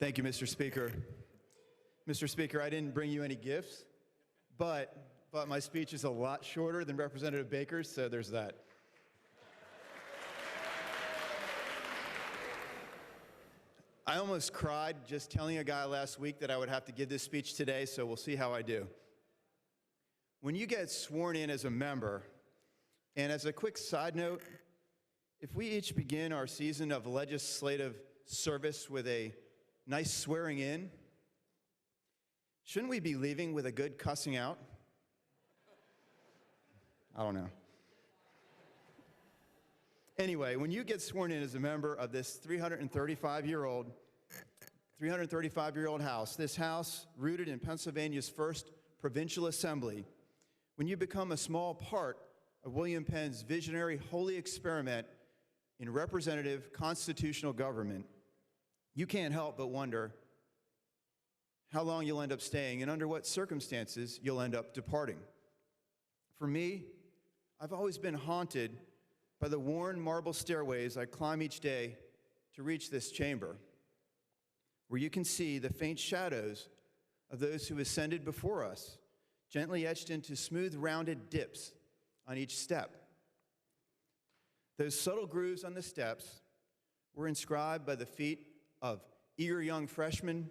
Thank you, Mr. Speaker. Mr. Speaker, I didn't bring you any gifts, but my speech is a lot shorter than Representative Baker's, so there's that. I almost cried just telling a guy last week that I would have to give this speech today, so we'll see how I do. When you get sworn in as a member, and as a quick side note, if we each begin our season of legislative service with a nice swearing in, shouldn't we be leaving with a good cussing out? I don't know. Anyway, when you get sworn in as a member of this 335-year-old House, this House rooted in Pennsylvania's first provincial assembly, when you become a small part of William Penn's visionary holy experiment in representative constitutional government, you can't help but wonder how long you'll end up staying and under what circumstances you'll end up departing. For me, I've always been haunted by the worn marble stairways I climb each day to reach this chamber, where you can see the faint shadows of those who ascended before us, gently etched into smooth, rounded dips on each step. Those subtle grooves on the steps were inscribed by the feet of eager young freshmen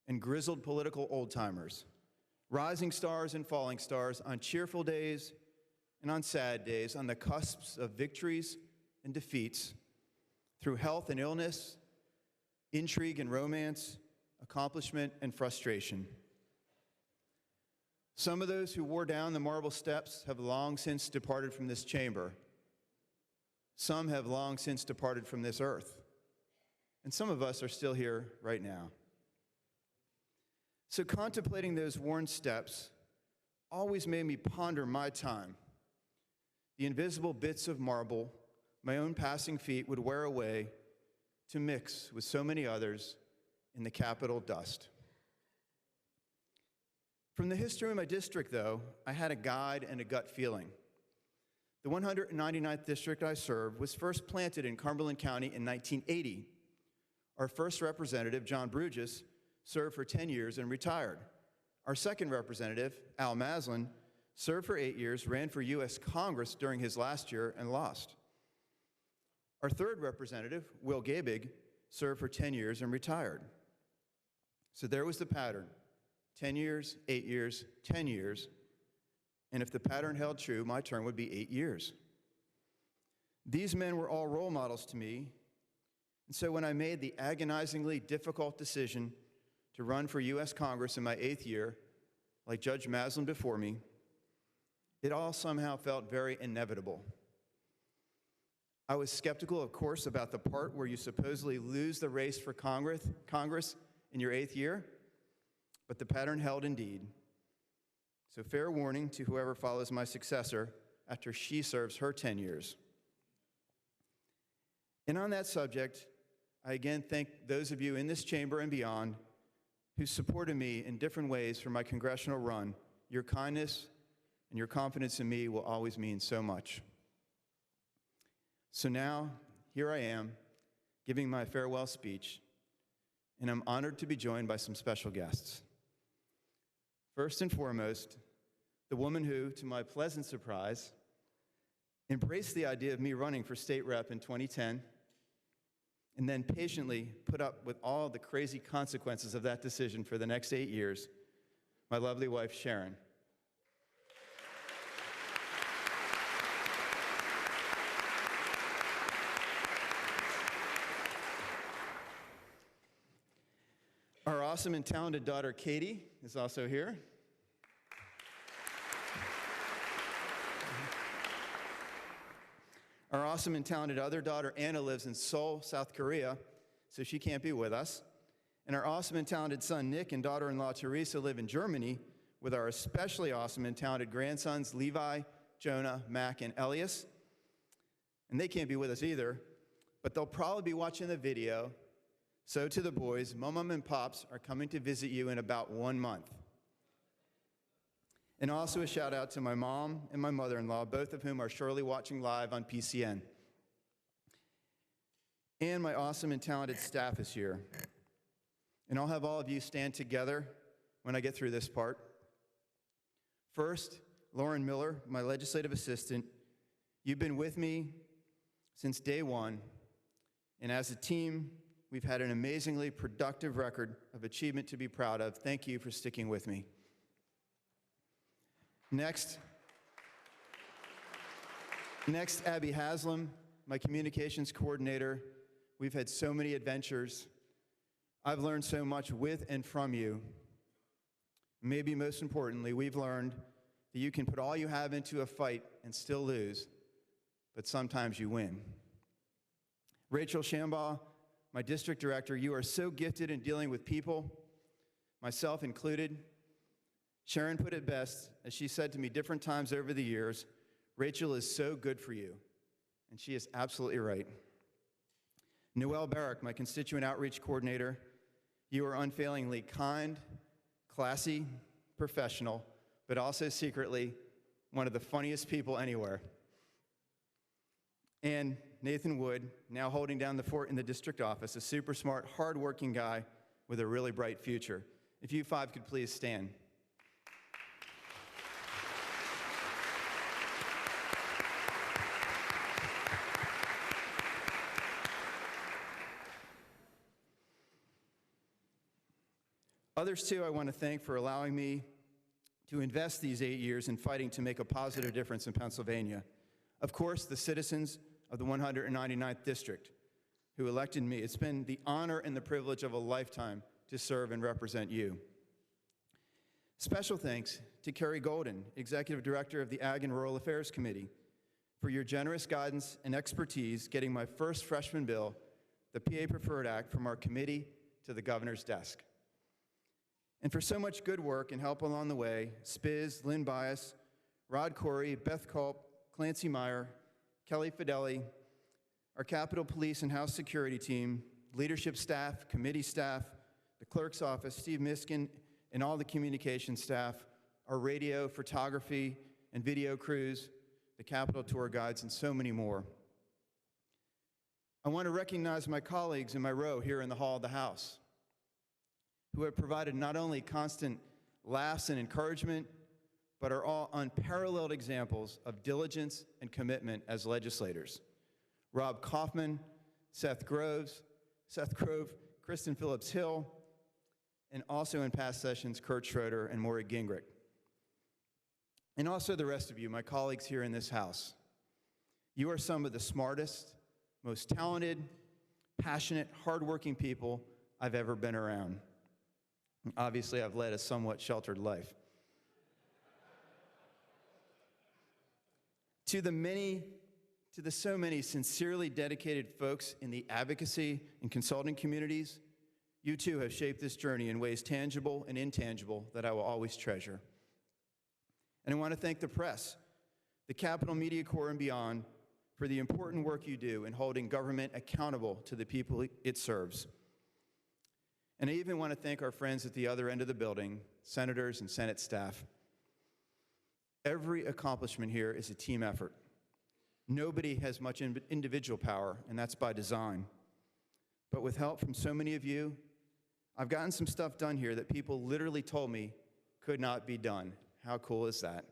and grizzled political old-timers, rising stars and falling stars on cheerful days and on sad days, on the cusps of victories and defeats, through health and illness, intrigue and romance, accomplishment and frustration. Some of those who wore down the marble steps have long since departed from this chamber. Some have long since departed from this earth. And some of us are still here right now. So contemplating those worn steps always made me ponder my time, the invisible bits of marble my own passing feet would wear away to mix with so many others in the Capitol dust. From the history of my district, though, I had a guide and a gut feeling. The 199th district I served was first planted in Cumberland County in 1980. Our first representative, John Bruges, served for 10 years and retired. Our second representative, Al Maslin, served for 8 years, ran for U.S. Congress during his last year and lost. Our third representative, Will Gabig, served for 10 years and retired. So there was the pattern, 10 years, 8 years, 10 years, and if the pattern held true, my term would be 8 years. These men were all role models to me, and so when I made the agonizingly difficult decision to run for U.S. Congress in my 8th year, like Judge Maslin before me, it all somehow felt very inevitable. I was skeptical, of course, about the part where you supposedly lose the race for Congress in your 8th year, but the pattern held indeed. So fair warning to whoever follows my successor after she serves her 10 years. And on that subject, I again thank those of you in this chamber and beyond who supported me in different ways for my congressional run. Your kindness and your confidence in me will always mean so much. So now, here I am, giving my farewell speech, and I'm honored to be joined by some special guests. First and foremost, the woman who, to my pleasant surprise, embraced the idea of me running for state rep in 2010, and then patiently put up with all the crazy consequences of that decision for the next 8 years, my lovely wife, Sharon. Our awesome and talented daughter, Katie, is also here. Our awesome and talented other daughter, Anna, lives in Seoul, South Korea, so she can't be with us. And our awesome and talented son, Nick, and daughter-in-law, Teresa, live in Germany with our especially awesome and talented grandsons, Levi, Jonah, Mac, and Elias. And they can't be with us either, but they'll probably be watching the video. So to the boys, Mom and Pops are coming to visit you in about 1 month. And also a shout out to my mom and my mother-in-law, both of whom are surely watching live on PCN. And my awesome and talented staff is here. And I'll have all of you stand together when I get through this part. First, Lauren Miller, my legislative assistant, you've been with me since day one, and as a team, we've had an amazingly productive record of achievement to be proud of. Thank you for sticking with me. Next, Abby Haslam, my communications coordinator. We've had so many adventures. I've learned so much with and from you. Maybe most importantly, we've learned that you can put all you have into a fight and still lose, but sometimes you win. Rachel Shambaugh, my district director, you are so gifted in dealing with people, myself included. Sharon put it best, as she said to me different times over the years, Rachel is so good for you, and she is absolutely right. Noelle Barrick, my constituent outreach coordinator, you are unfailingly kind, classy, professional, but also secretly one of the funniest people anywhere. And Nathan Wood, now holding down the fort in the district office, a super smart, hardworking guy with a really bright future. If you five could please stand. Others, too, I want to thank for allowing me to invest these 8 years in fighting to make a positive difference in Pennsylvania. Of course, the citizens of the 199th District who elected me. It's been the honor and the privilege of a lifetime to serve and represent you. Special thanks to Kerry Golden, Executive Director of the Ag and Rural Affairs Committee, for your generous guidance and expertise getting my first freshman bill, the PA Preferred Act, from our committee to the governor's desk. And for so much good work and help along the way, Spiz, Lynn Bias, Rod Corey, Beth Culp, Clancy Meyer, Kelly Fideli, our Capitol Police and House Security team, leadership staff, committee staff, the clerk's office, Steve Miskin, and all the communication staff, our radio, photography, and video crews, the Capitol tour guides, and so many more. I want to recognize my colleagues in my row here in the hall of the House, who have provided not only constant laughs and encouragement, but are all unparalleled examples of diligence and commitment as legislators. Rob Kaufman, Seth Grove, Kristen Phillips Hill, and also in past sessions, Kurt Schroeder and Maury Gingrich. And also the rest of you, my colleagues here in this House. You are some of the smartest, most talented, passionate, hardworking people I've ever been around. Obviously, I've led a somewhat sheltered life. To the so many sincerely dedicated folks in the advocacy and consulting communities, you too have shaped this journey in ways tangible and intangible that I will always treasure. And I want to thank the press, the Capitol Media Corps and beyond, for the important work you do in holding government accountable to the people it serves. And I even want to thank our friends at the other end of the building, senators and Senate staff. Every accomplishment here is a team effort. Nobody has much individual power, and that's by design. But with help from so many of you, I've gotten some stuff done here that people literally told me could not be done. How cool is that?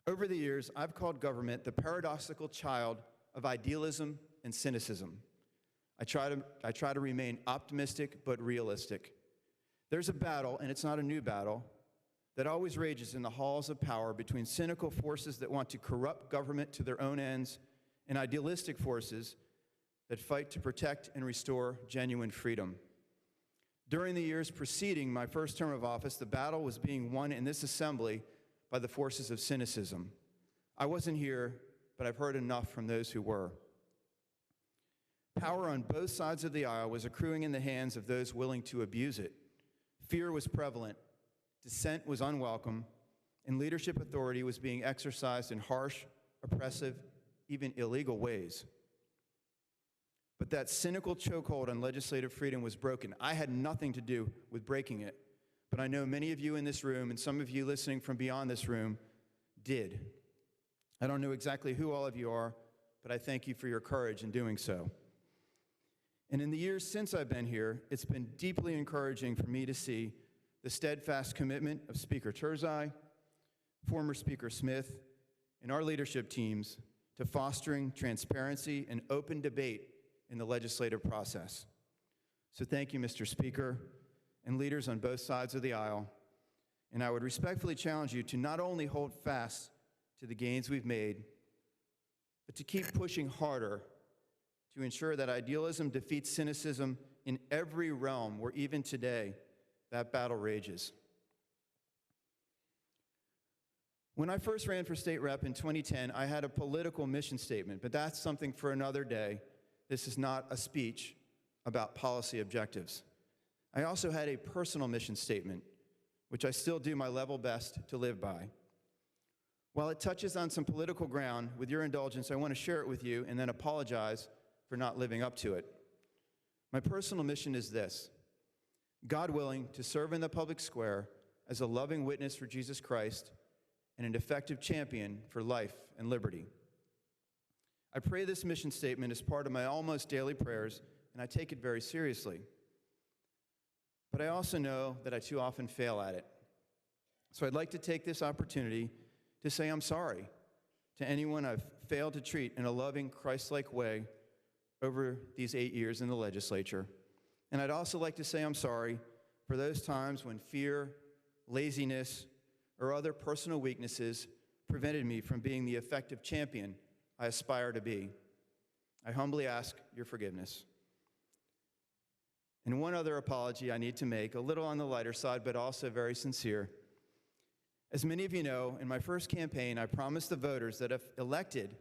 Over the years, I've called government the paradoxical child of idealism and cynicism. I try to remain optimistic but realistic. There's a battle, and it's not a new battle, that always rages in the halls of power between cynical forces that want to corrupt government to their own ends and idealistic forces that fight to protect and restore genuine freedom. During the years preceding my first term of office, the battle was being won in this assembly by the forces of cynicism. I wasn't here, but I've heard enough from those who were. Power on both sides of the aisle was accruing in the hands of those willing to abuse it. Fear was prevalent, dissent was unwelcome, and leadership authority was being exercised in harsh, oppressive, even illegal ways. But that cynical chokehold on legislative freedom was broken. I had nothing to do with breaking it, but I know many of you in this room and some of you listening from beyond this room did. I don't know exactly who all of you are, but I thank you for your courage in doing so. And in the years since I've been here, it's been deeply encouraging for me to see the steadfast commitment of Speaker Turzai, former Speaker Smith, and our leadership teams to fostering transparency and open debate in the legislative process. So thank you, Mr. Speaker, and leaders on both sides of the aisle. And I would respectfully challenge you to not only hold fast to the gains we've made, but to keep pushing harder to ensure that idealism defeats cynicism in every realm where even today that battle rages. When I first ran for state rep in 2010, I had a political mission statement, but that's something for another day. This is not a speech about policy objectives. I also had a personal mission statement, which I still do my level best to live by. While it touches on some political ground, with your indulgence, I want to share it with you and then apologize for not living up to it. My personal mission is this: God willing, to serve in the public square as a loving witness for Jesus Christ and an effective champion for life and liberty. I pray this mission statement as part of my almost daily prayers, and I take it very seriously. But I also know that I too often fail at it. So I'd like to take this opportunity to say I'm sorry to anyone I've failed to treat in a loving, Christ-like way over these 8 years in the legislature. And I'd also like to say I'm sorry for those times when fear, laziness, or other personal weaknesses prevented me from being the effective champion I aspire to be. I humbly ask your forgiveness. And one other apology I need to make, a little on the lighter side, but also very sincere. As many of you know, in my first campaign, I promised the voters that if elected,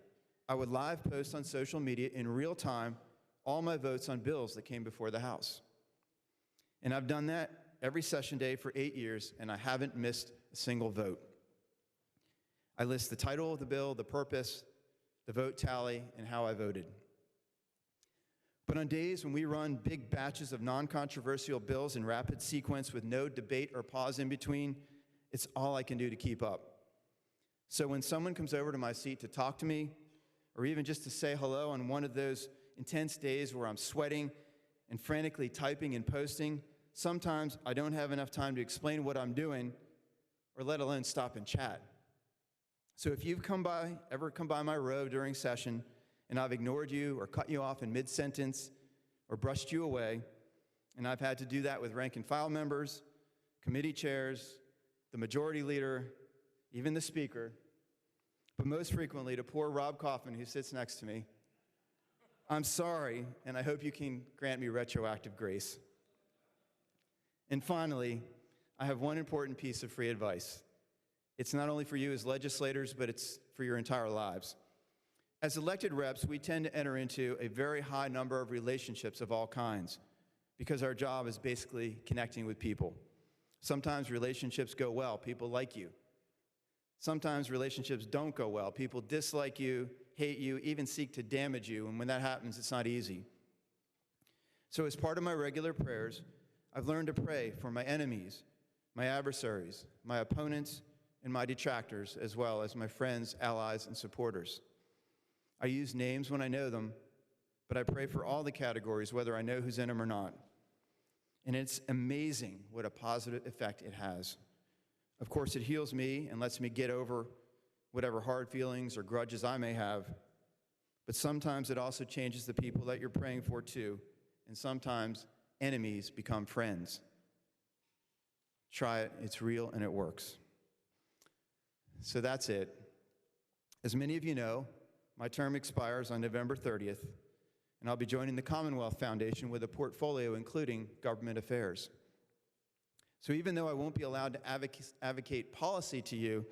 I would live post on social media in real time all my votes on bills that came before the House. And I've done that every session day for 8 years, and I haven't missed a single vote. I list the title of the bill, the purpose, the vote tally, and how I voted. But on days when we run big batches of non-controversial bills in rapid sequence with no debate or pause in between, it's all I can do to keep up. So when someone comes over to my seat to talk to me, or even just to say hello on one of those intense days where I'm sweating and frantically typing and posting, sometimes I don't have enough time to explain what I'm doing, or let alone stop and chat. So if you've ever come by my row during session and I've ignored you or cut you off in mid-sentence or brushed you away, and I've had to do that with rank and file members, committee chairs, the majority leader, even the speaker, but most frequently to poor Rob Kaufman, who sits next to me, I'm sorry, and I hope you can grant me retroactive grace. And finally, I have one important piece of free advice. It's not only for you as legislators, but it's for your entire lives. As elected reps, we tend to enter into a very high number of relationships of all kinds because our job is basically connecting with people. Sometimes relationships go well, people like you. Sometimes relationships don't go well, people dislike you, hate you, even seek to damage you, and when that happens, it's not easy. So as part of my regular prayers, I've learned to pray for my enemies, my adversaries, my opponents, and my detractors, as well as my friends, allies, and supporters. I use names when I know them, but I pray for all the categories, whether I know who's in them or not. And it's amazing what a positive effect it has. Of course, it heals me and lets me get over whatever hard feelings or grudges I may have. But sometimes it also changes the people that you're praying for too. And sometimes enemies become friends. Try it, it's real and it works. So that's it. As many of you know, my term expires on November 30th, and I'll be joining the Commonwealth Foundation with a portfolio including government affairs. So even though I won't be allowed to advocate policy to you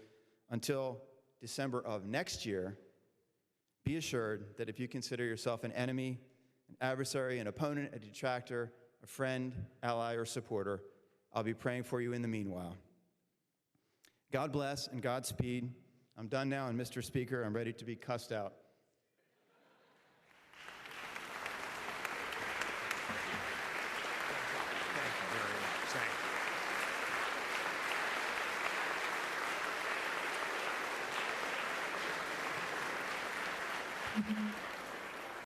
until December of next year, be assured that if you consider yourself an enemy, an adversary, an opponent, a detractor, a friend, ally, or supporter, I'll be praying for you in the meanwhile. God bless and Godspeed. I'm done now, and Mr. Speaker, I'm ready to be cussed out. Thank you very much.